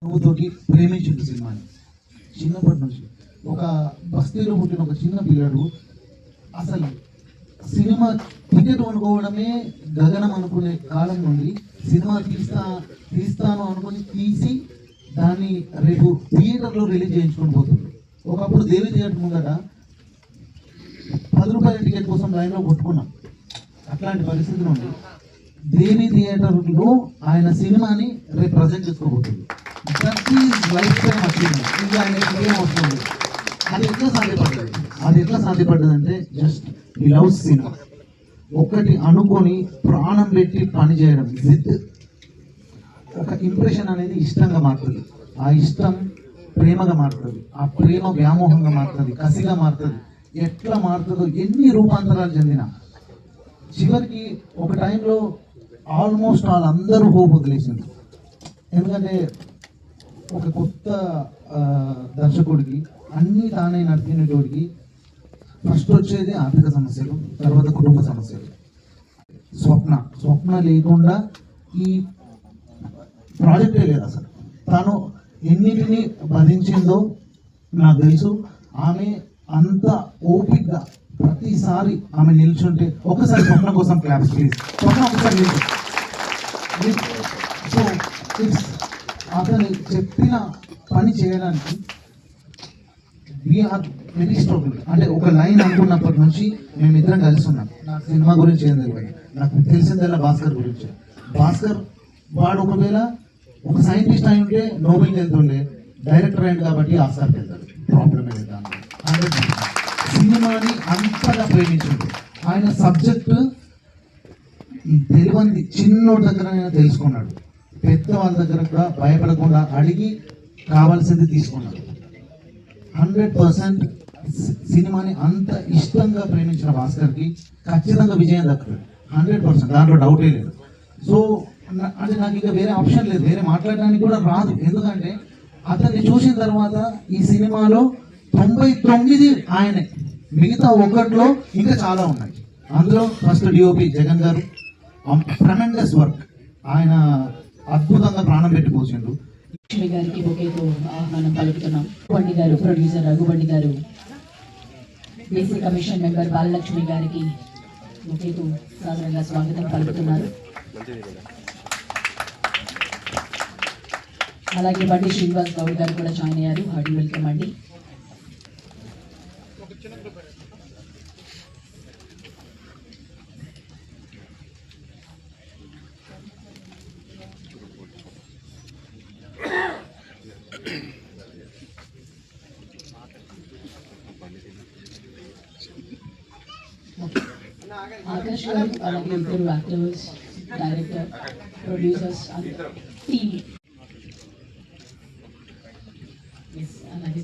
నువ్వుతోటి ప్రేమించిండు సినిమాని. చిన్నప్పటి నుంచి ఒక బస్తీలో పుట్టిన ఒక చిన్న పిల్లడు అసలు సినిమా టికెట్ కొనుక్కోవడమే గగనం అనుకునే కాలం నుండి సినిమా తీస్తాను అనుకుని తీసి దాన్ని రేపు థియేటర్లో రిలీజ్ చేయించుకొని పోతుంది. ఒకప్పుడు దేవి థియేటర్ ముందట 10 రూపాయల టికెట్ కోసం లైన్లో కొట్టుకున్నాం. అట్లాంటి పరిస్థితి నుండి దేవి థియేటర్లో ఆయన సినిమాని రేపు ప్రజెంట్ చేసుకోబోతుంది. ప్రతి లైఫ్ టైం వచ్చింది ఇంకా ఆయనకి ఏం వస్తుంది. అది ఎట్లా సాధ్యపడ్డది అంటే జస్ట్ ఈ లవ్ సినిమా ఒకటి అనుకొని ప్రాణం పెట్టి పని చేయడం. ఒక ఇంప్రెషన్ అనేది ఇష్టంగా మారుతుంది, ఆ ఇష్టం ప్రేమగా మారుతుంది, ఆ ప్రేమ వ్యామోహంగా మారుతుంది, కసిగా మారుతుంది. ఎట్లా మారుతుందో ఎన్ని రూపాంతరాలు చెందిన చివరికి ఒక టైంలో ఆల్మోస్ట్ వాళ్ళందరూ హోప్ వదిలేసింది. ఎందుకంటే ఒక కొత్త దర్శకుడికి అన్నీ తానే నడిపినటువంటి ఫస్ట్ వచ్చేది ఆర్థిక సమస్యలు, తర్వాత కుటుంబ సమస్యలు. స్వప్న లేకుండా ఈ ప్రాజెక్టే లేదు అసలు. తను ఎన్నిటిని భరించిందో నాకు తెలుసు. ఆమె అంత ఓపిక్గా ప్రతిసారి ఆమె నిల్చుంటే ఒకసారి స్వప్న కోసం క్లాప్స్ ప్లీజ్. స్వప్న ఒకసారి నిల్చు. సో అతను చెప్పిన పని చేయడానికి వీఆర్ వెరీ స్ట్రగుల్. అంటే ఒక లైన్ అనుకున్నప్పటి నుంచి మేమిద్దరం కలిసి ఉన్నాం. నాకు సినిమా గురించి ఏం తెలియదు, నాకు తెలిసిందల్లా భాస్కర్ గురించి. భాస్కర్ వాడు ఒకవేళ ఒక సైంటిస్ట్ అయి ఉంటే నోబెల్కి వెళ్తుండే, డైరెక్టర్ అయింది కాబట్టి ఆస్కార్కి వెళ్తాడు. ప్రాబ్లమే లేదు దాంట్లో. అంటే సినిమాని అంతగా ప్రేమించింది. ఆయన సబ్జెక్టు తెలియంది చిన్నోడి దగ్గర తెలుసుకున్నాడు. పెద్ద వాళ్ళ దగ్గర కూడా భయపడకుండా అడిగి కావాల్సింది తీసుకున్నాడు. 100% సినిమాని అంత ఇష్టంగా ప్రేమించిన భాస్కర్కి ఖచ్చితంగా విజయం దక్కుతుంది. 100%, దాంట్లో డౌటే లేదు. సో అంటే నాకు ఇంకా వేరే ఆప్షన్ లేదు, వేరే మాట్లాడడానికి కూడా రాదు. ఎందుకంటే అతన్ని చూసిన తర్వాత ఈ సినిమాలో 99 ఆయనే, మిగతా ఒకటిలో ఇంకా చాలా ఉన్నాయి. అందులో ఫస్ట్ డిఓపి జగన్ గారు ట్రెమెండస్ వర్క్, ఆయన అద్భుతంగా ప్రాణం పెట్టి పోసిండు. లక్ష్మి గారికి బొకేతో ఆహ్వానం పలుకుతున్నాం. బండి గారు, ప్రొడ్యూసర్ రఘుబండి గారు, బీసీ కమిషన్ మెంబర్ బాలలక్ష్మి గారికి బొకేతో సాధారణంగా స్వాగతం పలుకుతున్నారు. అలాగే బండి శ్రీనివాస్ గౌడ్ గారు కూడా జాయిన్ అయ్యారు. హార్డీ వెల్కమ్ అండి. ఆకాష్ గారు అలాగే ఇద్దరు యాక్టర్స్, డైరెక్టర్, ప్రొడ్యూసర్స్, టీమ్. అలాగే